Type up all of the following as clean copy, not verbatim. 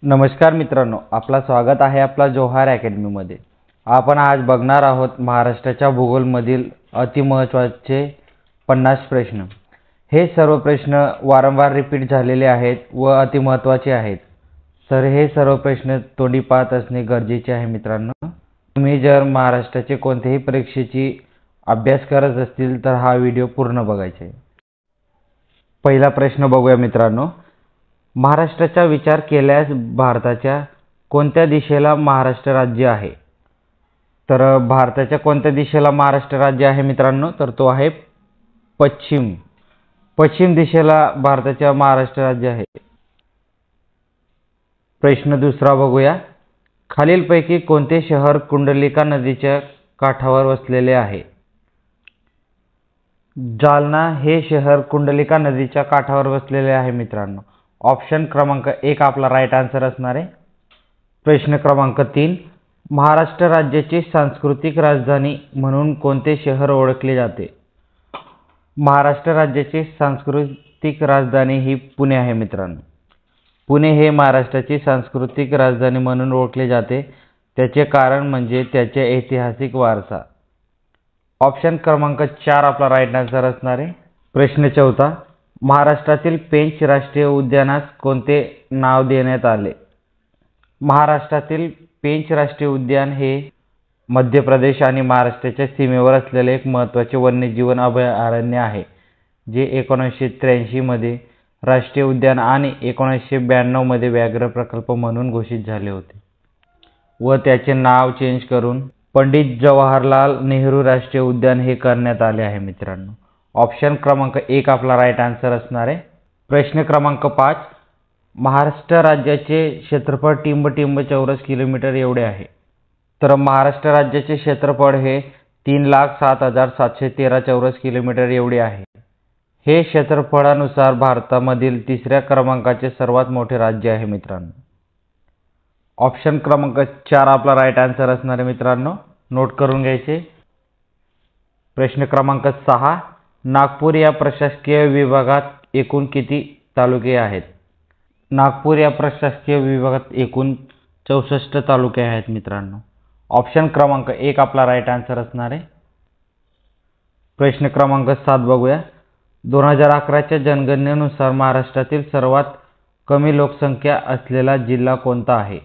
नमस्कार मित्रांनो, आपला स्वागत आहे आपला जोहार अकॅडमीमध्ये। आपण आज बघणार आहोत महाराष्ट्राच्या भूगोलमधील अतिमहत्त्वाचे 50 प्रश्न। हे सर्व प्रश्न वारंवार रिपीट झालेले आहेत व अतिमहत्त्वाचे आहेत। तर हे सर्व प्रश्न तोंडी पाठ असणे गरजेचे आहे मित्रांनो। तुम्ही जर महाराष्ट्राचे कोणत्याही परीक्षेची अभ्यास करत असतील तर हा व्हिडिओ पूर्ण बघायचा आहे। पहिला प्रश्न बघूया मित्रांनो। महाराष्ट्राचा विचार केल्यास भारताच्या कोणत्या दिशेला महाराष्ट्र राज्य आहे? तर भारताच्या कोणत्या दिशेला महाराष्ट्र राज्य आहे मित्रांनो? तर तो आहे पश्चिम। पश्चिम दिशेला भारताच्या महाराष्ट्र राज्य आहे। प्रश्न दुसरा बघूया। खालीलपैकी कोणते शहर कुंडलिका नदीच्या काठावर वसलेले आहे? जालना हे शहर कुंडलिका नदीच्या काठावर वसलेले आहे मित्रांनो। ऑप्शन क्रमांक 1 आपला राईट आन्सर असणार आहे। प्रश्न क्रमांक 3, महाराष्ट्र राज्याची सांस्कृतिक राजधानी म्हणून कोणते शहर ओळखले जाते? महाराष्ट्र राज्याची सांस्कृतिक राजधानी ही पुणे आहे मित्रांनो। पुणे हे महाराष्ट्राची सांस्कृतिक राजधानी म्हणून ओळखले जाते। त्याचे कारण म्हणजे त्याचे ऐतिहासिक वारसा। ऑप्शन क्रमांक 4 आपला राईट आन्सर असणार आहे। प्रश्न चौथा, महाराष्ट्रातील पेंच राष्ट्रीय उद्यानास कोणते नाव देण्यात आले? महाराष्ट्रातील पेंच राष्ट्रीय उद्यान हे मध्य प्रदेश आणि महाराष्ट्राच्या सीमेवर असलेले एक महत्त्वाचे वन्यजीव अभयारण्य आहे, जे 1983 मध्ये राष्ट्रीय उद्यान आणि 1992 मध्ये व्याघ्र प्रकल्प म्हणून घोषित झाले होते व त्याचे नाव चेंज करून पंडित जवाहरलाल नेहरू राष्ट्रीय उद्यान हे करण्यात आले आहे मित्रांनो। ऑप्शन क्रमांक 1 आपला राईट आन्सर असणार आहे। प्रश्न क्रमांक 5, महाराष्ट्र राज्याचे क्षेत्रफळ टिंब चौरस किलोमीटर एवढे आहे। तर महाराष्ट्र राज्याचे क्षेत्रफळ हे 3,07,713 चौरस किलोमीटर एवढे आहे। हे क्षेत्रफळानुसार भारतामधील 3ऱ्या क्रमांकाचे सर्वात मोठे राज्य आहे मित्रांनो। ऑप्शन क्रमांक 4 आपला राईट आन्सर असणार आहे मित्रांनो, नोट करून घ्यायचे। प्रश्न क्रमांक 6, नागपूर या प्रशासकीय विभागात एकूण किती तालुके आहेत? नागपूर या प्रशासकीय विभागात एकूण 64 तालुके आहेत मित्रांनो। ऑप्शन क्रमांक 1 आपला राईट आन्सर असणार आहे। प्रश्न क्रमांक 7 बघूया। 2011च्या जनगणनेनुसार महाराष्ट्रातील सर्वात कमी लोकसंख्या असलेला जिल्हा कोणता आहे?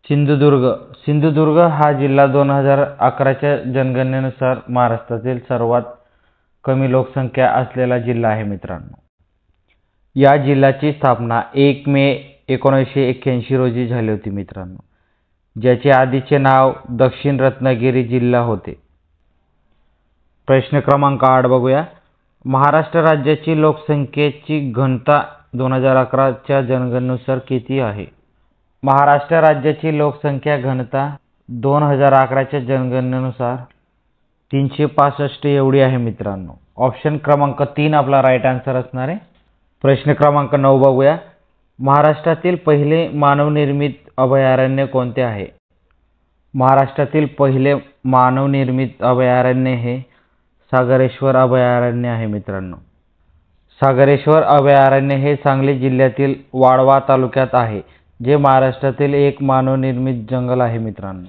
सिंधुदुर्ग। सिंधुदुर्ग हा जिल्हा 2011च्या जनगणनेनुसार महाराष्ट्रातील सर्वात कमी लोकसंख्या असलेला जिल्हा आहे मित्रांनो। या जिल्ह्याची स्थापना 1 मे 1981 रोजी झाली होती मित्रांनो, ज्याचे आधीचे नाव दक्षिण रत्नागिरी जिल्हा होते। प्रश्न क्रमांक 8 बघूया। महाराष्ट्र राज्याची लोकसंख्येची घनता 2011च्या जनगणनेनुसार किती आहे? महाराष्ट्र राज्याची लोकसंख्या घनता 2011च्या जनगणनेनुसार 365 एवढी आहे मित्रांनो। ऑप्शन क्रमांक 3 आपला राईट आन्सर असणार आहे। प्रश्न क्रमांक 9 बघूया। महाराष्ट्रातील पहिले मानवनिर्मित अभयारण्य कोणते आहे? महाराष्ट्रातील पहिले मानवनिर्मित अभयारण्य हे सागरेश्वर अभयारण्य आहे मित्रांनो। सागरेश्वर अभयारण्य हे सांगली जिल्ह्यातील वाळवा तालुक्यात आहे, जे महाराष्ट्रातील एक मानवनिर्मित जंगल आहे मित्रांनो।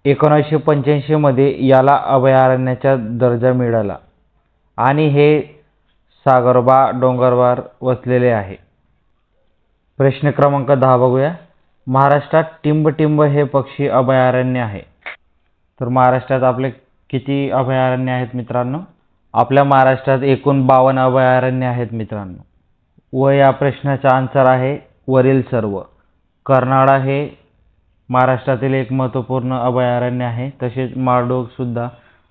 1985 मध्ये याला अभयारण्याचा दर्जा मिळाला आणि हे सागरोबा डोंगरावर वसलेले आहे। प्रश्न क्रमांक 10 बघूया। महाराष्ट्रात टिंब हे पक्षी अभयारण्य आहे। तर महाराष्ट्रात आपले किती अभयारण्य आहेत मित्रांनो? आपल्या महाराष्ट्रात एकूण 52 अभयारण्य आहेत मित्रांनो व या प्रश्नाचा आन्सर आहे वरील सर्व। कर्नाळा हे महाराष्ट्रातील एक महत्त्वपूर्ण अभयारण्य आहे। तसेच माळढोक सुद्धा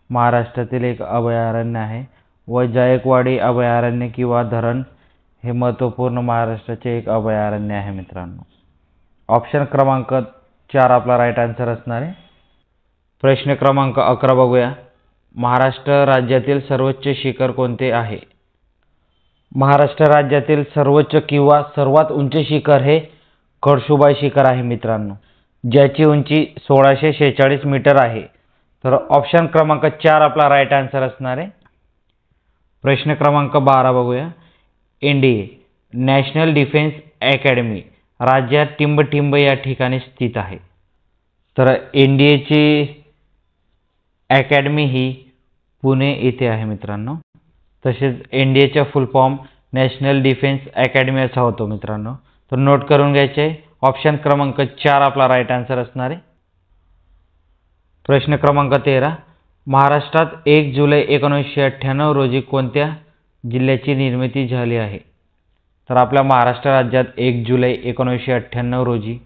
महाराष्ट्रातील एक अभयारण्य आहे व जायकवाडी अभयारण्य किंवा धरण हे महत्त्वपूर्ण महाराष्ट्राचे एक अभयारण्य आहे मित्रांनो। ऑप्शन क्रमांक 4 आपला राईट आन्सर असणार आहे। प्रश्न क्रमांक 11 बघूया। महाराष्ट्र राज्यातील सर्वोच्च शिखर कोणते आहे? महाराष्ट्र राज्यातील सर्वोच्च किंवा सर्वात उंच शिखर हे कळसुबाई शिखर आहे मित्रांनो, ज्याची उंची 1646 मीटर आहे। तर ऑप्शन क्रमांक 4 आपला राईट आन्सर असणार आहे। प्रश्न क्रमांक 12 बघूया। NDA नॅशनल डिफेन्स अकॅडमी राज्यात टिंबटिंब या ठिकाणी स्थित आहे? तर NDAची अकॅडमी ही पुणे येथे आहे मित्रांनो. तसेच NDAचा full form national defence academy असा होतो मित्रांनो. तर नोट करून घ्यायचे. ऑप्शन क्रमांक 4 आपला राईट आन्सर असणार आहे. प्रश्न क्रमांक 13, महाराष्ट्रात 1 जुलै 1998 रोजी कोणत्या जिल्ह्याची निर्मिती झाली आहे? तर आपल्या महाराष्ट्र राज्यात 1 जुलै 1998 रोजी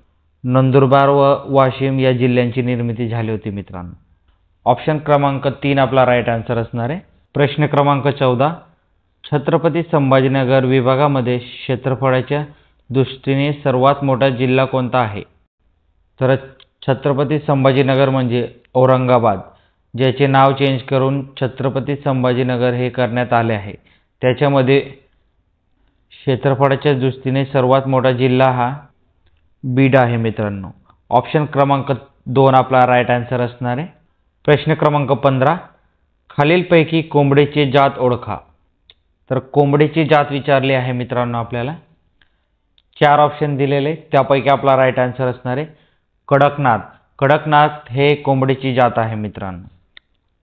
नंदुरबार व वाशिम या जिल्ह्यांची निर्मिती झाली होती मित्रांनो. ऑप्शन क्रमांक 3 आपला राईट आन्सर असणार आहे. प्रश्न क्रमांक 14, छत्रपती संभाजीनगर विभागामध्ये क्षेत्रफळाच्या दृष्टीने सर्वात मोठा जिल्हा कोणता आहे? तर छत्रपती संभाजीनगर म्हणजे औरंगाबाद, ज्याचे नाव चेंज करून छत्रपती संभाजीनगर हे करण्यात आले आहे. त्याच्यामध्ये क्षेत्रफळाच्या दृष्टीने सर्वात मोठा जिल्हा हा बीड आहे मित्रांनो. ऑप्शन क्रमांक 2 आपला राईट आन्सर असणार आहे. प्रश्न क्रमांक 15, खालीलपैकी कोंबडीची जात ओळखा. तर कोंबडीची जात विचारली आहे मित्रांनो आपल्याला. 4 ऑप्शन दिलेले, त्यापैकी आपला राईट आन्सर असणार आहे कडकनाथ. कडकनाथ हे कोंबडीची जात आहे मित्रांनो.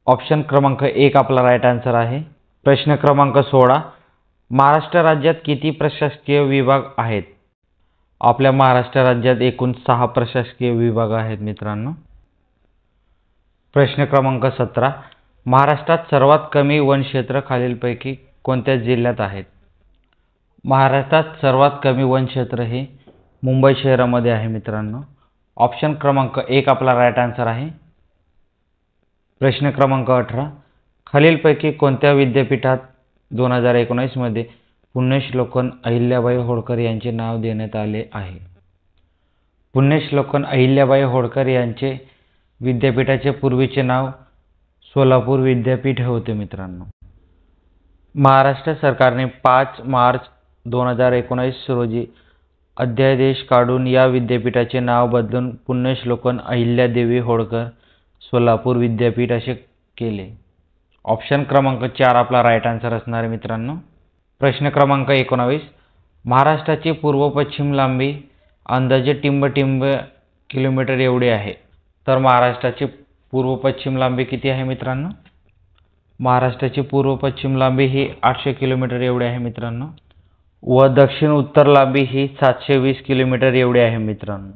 ऑप्शन क्रमांक 1 आपला राईट आन्सर आहे. प्रश्न क्रमांक 16, महाराष्ट्र राज्यात किती प्रशासकीय विभाग आहेत? आपल्या महाराष्ट्र राज्यात एकूण 6 प्रशासकीय विभाग आहेत मित्रांनो. प्रश्न क्रमांक 17, महाराष्ट्रात सर्वात कमी वनक्षेत्र खालीलपैकी कोणत्या जिल्ह्यात आहेत? महाराष्ट्रात सर्वात कमी वनक्षेत्र हे मुंबई शहरामध्ये आहे मित्रांनो. ऑप्शन क्रमांक 1 आपला राईट आन्सर आहे. प्रश्न क्रमांक 18, खालीलपैकी कोणत्या विद्यापीठात 2019 मध्ये पुण्यश्लोकन अहिल्याबाई होळकर यांचे नाव देण्यात आले आहे? पुण्यश्लोकन अहिल्याबाई होळकर यांचे विद्यापीठाचे पूर्वीचे नाव सोलापूर विद्यापीठ होते मित्रांनो. महाराष्ट्र सरकारने 5 मार्च 2019 रोजी अध्यादेश काढून या विद्यापीठाचे नाव बदलून पुण्यश्लोकन अहिल्यादेवी होळकर सोलापूर विद्यापीठ असे केले. ऑप्शन क्रमांक 4 आपला राईट आन्सर असणार आहे मित्रांनो. प्रश्न क्रमांक 19, महाराष्ट्राची पूर्व पश्चिम लांबी अंदाजे टिंबटिंब किलोमीटर एवढी आहे. तर महाराष्ट्राची पूर्व पश्चिम लांबी किती आहे मित्रांनो? महाराष्ट्राची पूर्व पश्चिम लांबी ही 800 किलोमीटर एवढी आहे मित्रांनो व दक्षिण उत्तर लांबी ही 720 किलोमीटर एवढी आहे मित्रांनो.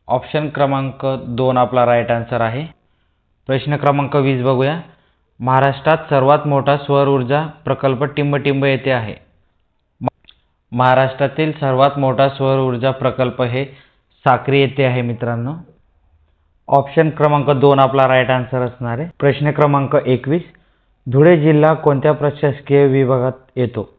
ऑप्शन क्रमांक 2 आपला राईट आन्सर आहे. प्रश्न क्रमांक 20 बघूया. महाराष्ट्रात सर्वात मोठा सौर ऊर्जा प्रकल्प टिंबटिंब येथे आहे. महाराष्ट्रातील सर्वात मोठा सौर ऊर्जा प्रकल्प हे साक्री येथे आहे मित्रांनो. ऑप्शन क्रमांक 2 आपला राईट आन्सर असणार आहे. प्रश्न क्रमांक 21, धुळे जिल्हा कोणत्या प्रशासकीय विभागात येतो?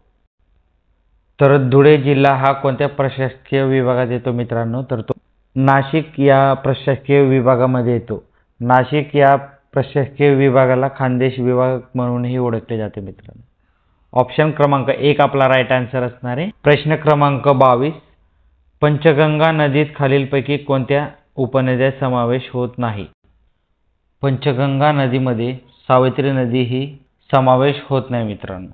तर धुळे जिल्हा हा कोणत्या प्रशासकीय विभागात येतो मित्रांनो? तर तो नाशिक या प्रशासकीय विभागामध्ये येतो. नाशिक या प्रशासकीय विभागाला खानदेश विभाग म्हणूनही ओळखले जाते मित्रांनो. ऑप्शन क्रमांक 1 आपला राईट आन्सर असणार आहे. प्रश्न क्रमांक 22, पंचगंगा नदीत खालीलपैकी कोणत्या उपनद्या समावेश होत नाही? पंचगंगा नदीमध्ये सावित्री नदी ही समावेश होत नाही मित्रांनो.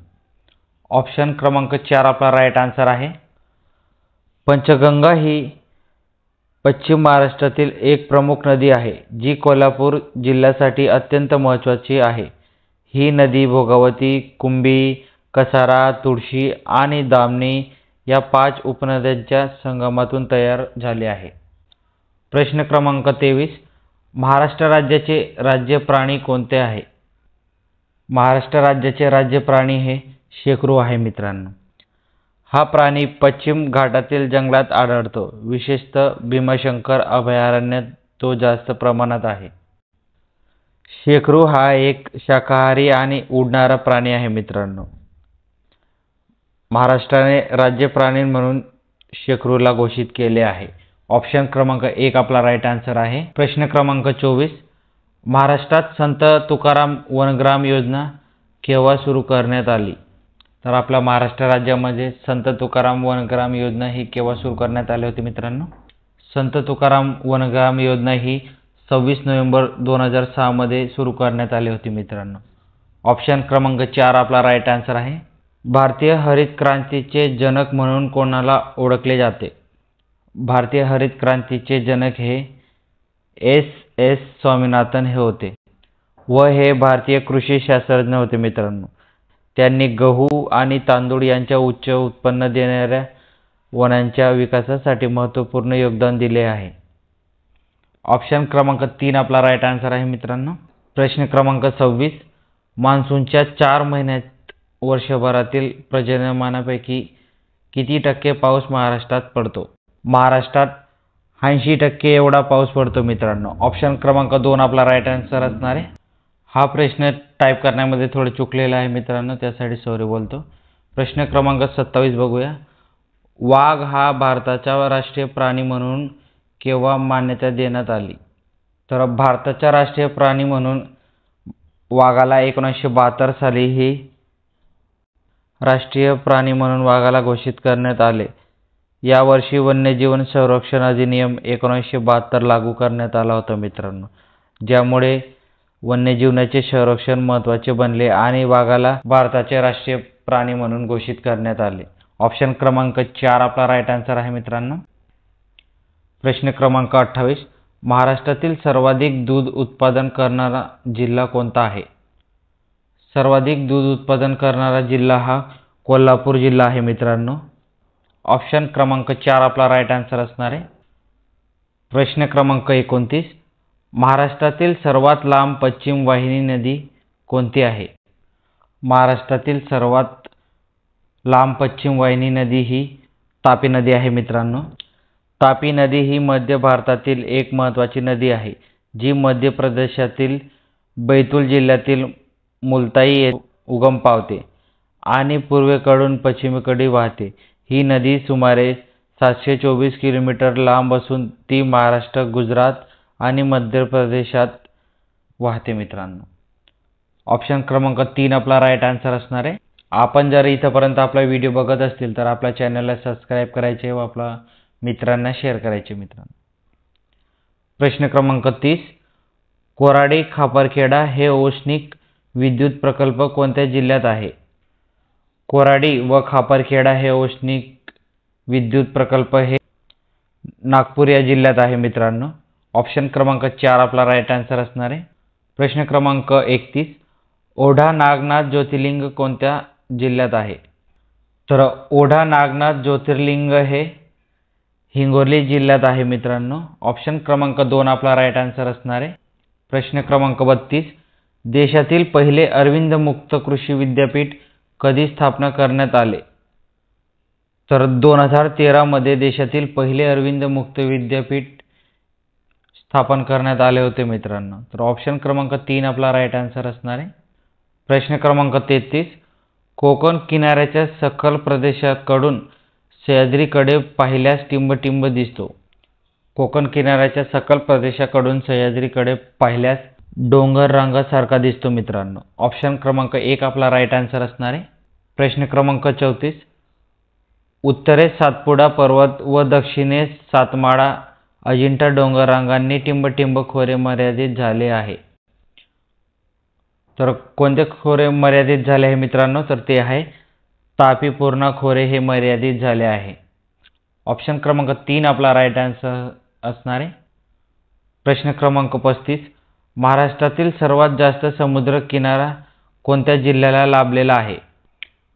ऑप्शन क्रमांक 4 आपला राईट आन्सर आहे. पंचगंगा ही पश्चिम महाराष्ट्रातील एक प्रमुख नदी आहे जी कोल्हापूर जिल्ह्यासाठी अत्यंत महत्त्वाची आहे. ही नदी भोगावती, कुंभी, कसारा, तुळशी आणि दामणी या 5 उपनद्यांच्या संगमातून तयार झाली आहे. प्रश्न क्रमांक 23, महाराष्ट्र राज्याचे राज्य प्राणी कोणते आहे? महाराष्ट्र राज्याचे राज्य प्राणी हे शेकरू आहे मित्रांनो. हा प्राणी पश्चिम घाटातील जंगलात आढळतो. विशेषतः भीमाशंकर अभयारण्यात तो जास्त प्रमाणात आहे. शेकरू हा एक शाकाहारी आणि उडणारा प्राणी आहे मित्रांनो. महाराष्ट्राने राज्य प्राणी म्हणून शेकरूला घोषित केले आहे. ऑप्शन क्रमांक 1 आपला राईट आन्सर आहे. प्रश्न क्रमांक 24, महाराष्ट्रात संत तुकाराम वनग्राम योजना केव्हा सुरू करण्यात आली? तर आपल्या महाराष्ट्र राज्यामध्ये संत तुकाराम वनग्राम योजना ही केव्हा सुरू करण्यात आली होती मित्रांनो? संत तुकाराम वनग्राम योजना ही 26 नोव्हेंबर 2006 मध्ये सुरू करण्यात आली होती मित्रांनो. ऑप्शन क्रमांक 4 आपला राईट आन्सर आहे. भारतीय हरित क्रांतीचे जनक म्हणून कोणाला ओळखले जाते? भारतीय हरित क्रांतीचे जनक हे एस स्वामीनाथन हे होते व हे भारतीय कृषी शास्त्रज्ञ होते मित्रांनो। त्यांनी गहू आणि तांदूळ यांच्या उच्च उत्पन्न देणाऱ्या वनांच्या विकासासाठी महत्त्वपूर्ण योगदान दिले आहे। ऑप्शन क्रमांक 3 आपला राईट आन्सर आहे मित्रांनो। प्रश्न क्रमांक 26, मान्सूनच्या 4 महिन्यात वर्षभरातील पर्जन्यमानापैकी किती टक्के पाऊस महाराष्ट्रात पडतो? महाराष्ट्रात 80% एवढा पाऊस पडतो मित्रांनो। ऑप्शन क्रमांक 2 आपला राईट आन्सर असणार आहे। हा प्रश्न टाईप करण्यामध्ये थोडं चुकलेला आहे मित्रांनो, त्यासाठी सॉरी बोलतो। प्रश्न क्रमांक 27 बघूया। वाघ हा भारताचा राष्ट्रीय प्राणी म्हणून केव्हा मान्यता देण्यात आली? तर भारताचा राष्ट्रीय प्राणी म्हणून वाघाला 1972 साली ही राष्ट्रीय प्राणी म्हणून वाघाला घोषित करण्यात आले। या वर्षी वन्यजीव संरक्षण अधिनियम 1972 लागू करण्यात आला होता मित्रांनो, ज्यामुळे वन्यजीवाचे संरक्षण महत्त्वाचे बनले आणि वाघाला भारताचे राष्ट्रीय प्राणी म्हणून घोषित करण्यात आले। ऑप्शन क्रमांक 4 आपला राईट आन्सर आहे मित्रांनो। प्रश्न क्रमांक 28, महाराष्ट्रातील सर्वाधिक दूध उत्पादन करणारा जिल्हा कोणता आहे? सर्वाधिक दूध उत्पादन करणारा जिल्हा हा कोल्हापूर जिल्हा आहे मित्रांनो। ऑप्शन क्रमांक 4 आपला राईट आन्सर असणार आहे। प्रश्न क्रमांक 29, महाराष्ट्रातील सर्वात लांब पश्चिम वाहिनी नदी कोणती आहे? महाराष्ट्रातील सर्वात लांब पश्चिम वाहिनी नदी ही तापी नदी आहे मित्रांनो। तापी नदी ही मध्य भारतातील एक महत्त्वाची नदी आहे, जी मध्य प्रदेशातील बैतूल जिल्ह्यातील मुलताई येथे उगम पावते आणि पूर्वेकडून पश्चिमेकडे वाहते। ही नदी सुमारे 724 किलोमीटर लांब असून ती महाराष्ट्र, गुजरात आणि मध्य प्रदेशात वाहते मित्रांनो। ऑप्शन क्रमांक 3 आपला राईट आन्सर असणार आहे। आपण जर इथपर्यंत आपला व्हिडिओ बघत असतील तर आपल्या चॅनलला सबस्क्राईब करायचे व आपल्या मित्रांना शेअर करायचे मित्रांनो। प्रश्न क्रमांक 30, कोराडी खापरखेडा हे औष्णिक विद्युत प्रकल्प कोणत्या जिल्ह्यात आहे? कोराडी व खापरखेडा हे औष्णिक विद्युत प्रकल्प हे नागपूर या जिल्ह्यात आहे मित्रांनो। ऑप्शन क्रमांक 4 आपला राईट आन्सर असणार आहे। प्रश्न क्रमांक 31, ओढा नागनाथ ज्योतिर्लिंग कोणत्या जिल्ह्यात आहे? तर ओढा नागनाथ ज्योतिर्लिंग हे हिंगोली जिल्ह्यात आहे मित्रांनो। ऑप्शन क्रमांक 2 आपला राईट आन्सर असणार आहे। प्रश्न क्रमांक 32, देशातील पहिले अरविंद मुक्त कृषी विद्यापीठ कधी स्थापना करण्यात आले? तर 2013 मध्ये देशातील पहिले अरविंद मुक्त विद्यापीठ स्थापन करण्यात आले होते मित्रांनो। तर ऑप्शन क्रमांक 3 आपला राईट आन्सर असणार आहे। प्रश्न क्रमांक 33, कोकण किनाऱ्याच्या सखल प्रदेशाकडून सह्याद्रीकडे पाहिल्यास टिंबटिंब दिसतो। कोकण किनाऱ्याच्या सखल प्रदेशाकडून सह्याद्रीकडे पाहिल्यास डोंगर रांगासारखा दिसतो मित्रांनो। ऑप्शन क्रमांक 1 आपला राईट आन्सर असणार आहे। प्रश्न क्रमांक 34, उत्तरेस सातपुडा पर्वत व दक्षिणेस सातमाळा अजिंठा डोंगर रांगांनी टिंबटिंब खोरे मर्यादित झाले आहे। तर कोणते खोरे मर्यादित झाले आहे मित्रांनो? तर ते आहे तापी पूर्णा खोरे हे मर्यादित झाले आहे। ऑप्शन क्रमांक 3 आपला राईट आन्सर असणार आहे। प्रश्न क्रमांक 35, महाराष्ट्रातील सर्वात जास्त समुद्र किनारा कोणत्या जिल्ह्याला लाभलेला आहे?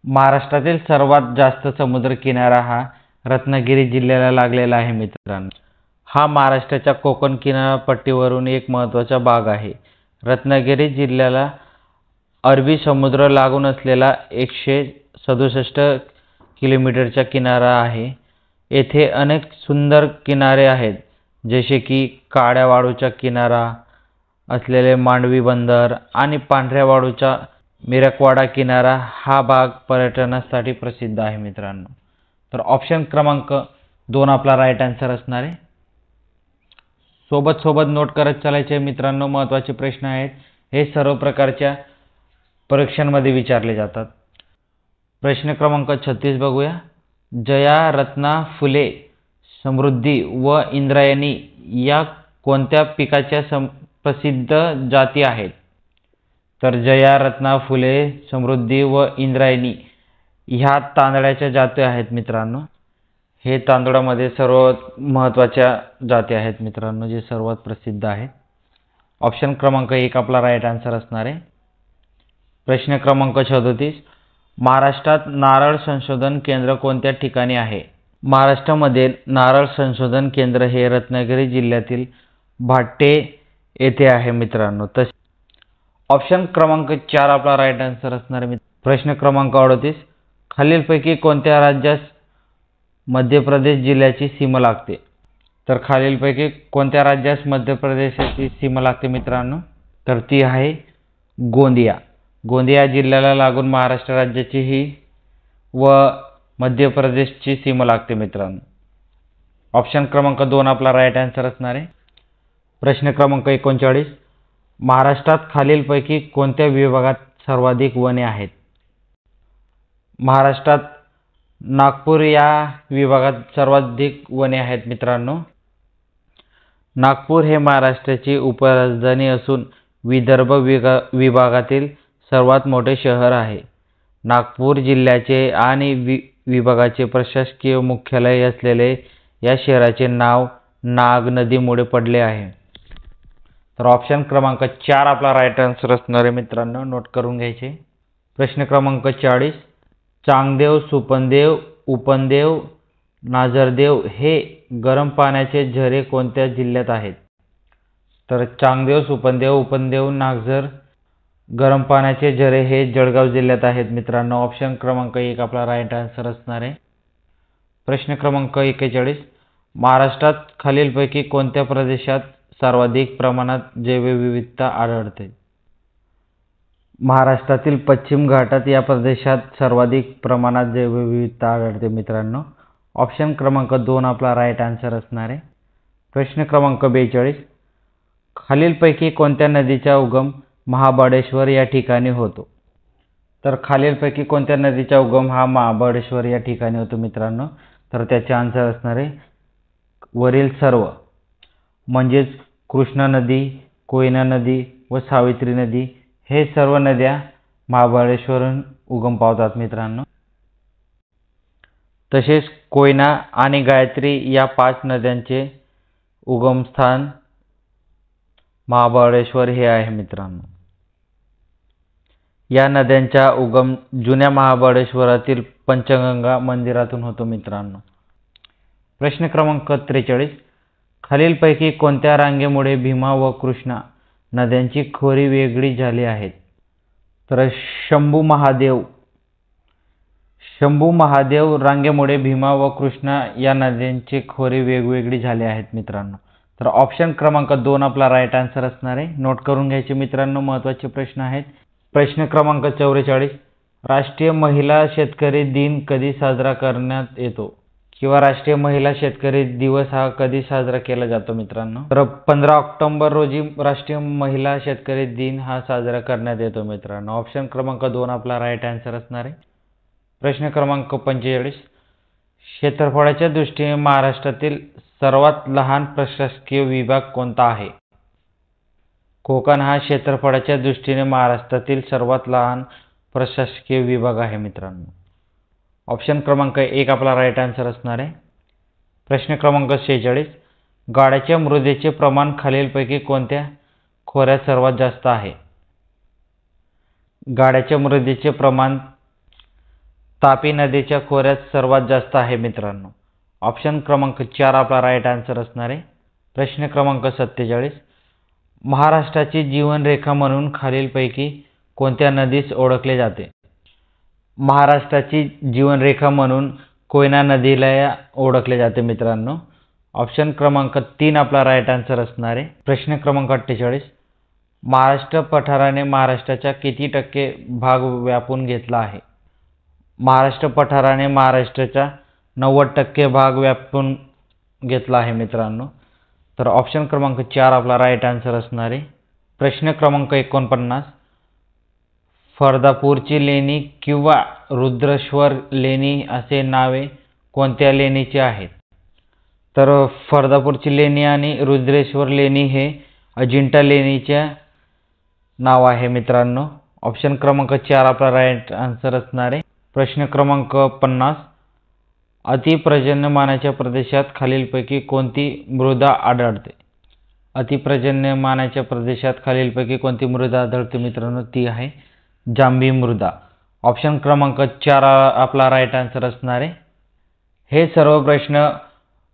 महाराष्ट्रातील सर्वात जास्त समुद्र किनारा हा रत्नागिरी जिल्ह्याला लागलेला आहे मित्रांनो। हा महाराष्ट्राच्या कोकण किनारपट्टीवरून एक महत्त्वाचा भाग आहे। रत्नागिरी जिल्ह्याला अरबी समुद्र लागून असलेला 167 किलोमीटरचा किनारा आहे। येथे अनेक सुंदर किनारे आहेत, जसे की काळ्या वाळूचा किनारा असलेले मांडवी बंदर आणि पांढऱ्या वाळूचा मिरकवाडा किनारा। हा भाग पर्यटनासाठी प्रसिद्ध आहे मित्रांनो। तर ऑप्शन क्रमांक 2 आपला राईट आन्सर असणार आहे। सोबत नोट करत चालायचे मित्रांनो, महत्त्वाचे प्रश्न आहेत, हे सर्व प्रकारच्या परीक्षांमध्ये विचारले जातात। प्रश्न क्रमांक 36 बघूया। जया, रत्ना, फुले, समृद्धी व इंद्रायणी या कोणत्या पिकाच्या प्रसिद्ध जाती आहेत? तर जया, रत्ना, फुले, समृद्धी व इंद्रायणी ह्या तांदळाच्या जाती आहेत मित्रांनो। हे तांदूळामध्ये सर्वात महत्त्वाच्या जाती आहेत मित्रांनो, जे सर्वात प्रसिद्ध आहे. ऑप्शन क्रमांक 1 आपला राईट आन्सर असणार आहे. प्रश्न क्रमांक 37, महाराष्ट्रात नारळ संशोधन केंद्र कोणत्या ठिकाणी आहे? महाराष्ट्रामध्ये नारळ संशोधन केंद्र हे रत्नागिरी जिल्ह्यातील भाट्ये येथे आहे मित्रांनो. ऑप्शन क्रमांक 4 आपला राईट आन्सर असणार आहे. प्रश्न क्रमांक 38, खालीलपैकी कोणत्या राज्यास मध्य प्रदेश जिल्ह्याची सीमा लागते? तर खालीलपैकी कोणत्या राज्यास मध्य प्रदेशाची सीमा लागते मित्रांनो? तर ती आहे गोंदिया. गोंदिया जिल्ह्याला लागून महाराष्ट्र राज्याची ही व मध्य प्रदेशची सीमा लागते मित्रांनो. ऑप्शन क्रमांक 2 आपला राईट आन्सर असणार आहे. प्रश्न क्रमांक 39, महाराष्ट्रात खालीलपैकी कोणत्या विभागात सर्वाधिक वने आहेत? महाराष्ट्रात नागपूर या विभागात सर्वाधिक वने आहेत मित्रांनो. नागपूर हे महाराष्ट्राची उपराजधानी असून विदर्भ विभागातील सर्वात मोठे शहर आहे. नागपूर जिल्ह्याचे आणि विभागाचे प्रशासकीय मुख्यालय असलेले या शहराचे नाव नाग नदीमुळे पडले आहे. तर ऑप्शन क्रमांक 4 आपला राईट आन्सर असणार आहे मित्रांनो, नोट करून घ्यायचे. प्रश्न क्रमांक 40, चांगदेव, सुपनदेव, उपनदेव, नाझरदेव हे गरम पाण्याचे झरे कोणत्या जिल्ह्यात आहेत? तर चांगदेव, सुपनदेव, उपनदेव, नाझर गरम पाण्याचे झरे हे जळगाव जिल्ह्यात आहेत मित्रांनो. ऑप्शन क्रमांक 1 आपला राईट आन्सर असणार आहे. प्रश्न क्रमांक 41, महाराष्ट्रात खालीलपैकी कोणत्या प्रदेशात सर्वाधिक प्रमाणात जैवविविधता आढळते? महाराष्ट्रातील पश्चिम घाटात या प्रदेशात सर्वाधिक प्रमाणात जैवविविधता आढळते मित्रांनो. ऑप्शन क्रमांक 2 आपला राईट आन्सर असणार आहे. प्रश्न क्रमांक 42, खालीलपैकी कोणत्या नदीचा उगम महाबळेश्वर या ठिकाणी होतो? तर खालीलपैकी कोणत्या नदीचा उगम हा महाबळेश्वर या ठिकाणी होतो मित्रांनो? तर त्याचे आन्सर असणार आहे वरील सर्व, म्हणजेच कृष्णा नदी, कोयना नदी व सावित्री नदी हे सर्व नद्या महाबळेश्वरहून उगम पावतात मित्रांनो. तसेच कोयना आणि गायत्री या 5 नद्यांचे उगमस्थान महाबळेश्वर हे आहे मित्रांनो. या नद्यांचा उगम जुन्या महाबळेश्वरातील पंचगंगा मंदिरातून होतो मित्रांनो. प्रश्न क्रमांक 43, खालीलपैकी कोणत्या रांगेमुळे भीमा व कृष्णा नद्यांची खोरी वेगळी झाली आहेत? तर शंभू महादेव रांगेमुळे भीमा व कृष्णा या नद्यांची खोरी वेगवेगळी झाली आहेत मित्रांनो. तर ऑप्शन क्रमांक 2 आपला राईट आन्सर असणार आहे. नोट करून घ्यायचे मित्रांनो, महत्त्वाचे प्रश्न आहेत. प्रश्न क्रमांक 44, राष्ट्रीय महिला शेतकरी दिन कधी साजरा करण्यात येतो? किंवा राष्ट्रीय महिला शेतकरी दिवस हा कधी साजरा केला जातो मित्रांनो? तर 15 ऑक्टोबर रोजी राष्ट्रीय महिला शेतकरी दिन हा साजरा करण्यात येतो मित्रांनो. ऑप्शन क्रमांक 2 आपला राईट आन्सर असणार आहे. प्रश्न क्रमांक 45, क्षेत्रफळाच्या दृष्टीने महाराष्ट्रातील सर्वात लहान प्रशासकीय विभाग कोणता आहे? कोकण हा क्षेत्रफळाच्या दृष्टीने महाराष्ट्रातील सर्वात लहान प्रशासकीय विभाग आहे मित्रांनो. ऑप्शन क्रमांक 1 आपला राईट आन्सर असणार आहे. प्रश्न क्रमांक 46, गाळाच्या मृदेचे प्रमाण खालीलपैकी कोणत्या खोऱ्यात सर्वात जास्त आहे? गाळाच्या मृदेचे प्रमाण तापी नदीच्या खोऱ्यात सर्वात जास्त आहे मित्रांनो. ऑप्शन क्रमांक 4 आपला राईट आन्सर असणार आहे. प्रश्न क्रमांक 47, महाराष्ट्राची जीवनरेखा म्हणून खालीलपैकी कोणत्या नदीस ओळखले जाते? महाराष्ट्राची जीवनरेखा म्हणून कोयना नदीला ओळखले जाते मित्रांनो. ऑप्शन क्रमांक 3 आपला राईट आन्सर असणार आहे. प्रश्न क्रमांक 48, महाराष्ट्र पठाराने महाराष्ट्राचा किती टक्के भाग व्यापून घेतला आहे? महाराष्ट्र पठाराने महाराष्ट्राचा 90% भाग व्यापून घेतला आहे मित्रांनो. तर ऑप्शन क्रमांक 4 आपला राईट आन्सर असणार आहे. प्रश्न क्रमांक 49, फर्दापूरची लेणी किंवा रुद्रेश्वर लेणी असे नावे कोणत्या लेणीचे आहेत? तर फर्दापूरची लेणी आणि रुद्रेश्वर लेणी हे अजिंठा लेणीचे नाव आहे मित्रांनो. ऑप्शन क्रमांक 4 आपला राईट आन्सर असणार आहे. प्रश्न क्रमांक 50, अतिपर्जन्यमानाच्या प्रदेशात खालीलपैकी कोणती मृदा आढळते? अतिपर्जन्यमानाच्या प्रदेशात खालीलपैकी कोणती मृदा आढळते मित्रांनो? ती आहे जांभी मृदा. ऑप्शन क्रमांक 4 आपला राईट आन्सर असणार आहे. हे सर्व प्रश्न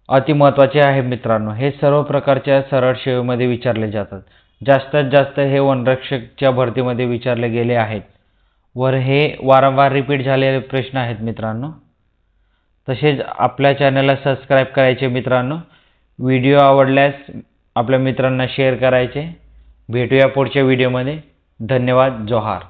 अतिमहत्त्वाचे आहेत मित्रांनो. हे सर्व प्रकारच्या सरळ सेवेमध्ये विचारले जातात. जास्तीत जास्त हे वनरक्षकच्या भरतीमध्ये विचारले गेले आहेत वर हे वारंवार रिपीट झालेले प्रश्न आहेत मित्रांनो. तसेच आपल्या चॅनलला सबस्क्राईब करायचे मित्रांनो. व्हिडिओ आवडल्यास आपल्या मित्रांना शेअर करायचे. भेटूया पुढच्या व्हिडिओमध्ये. धन्यवाद. जोहार.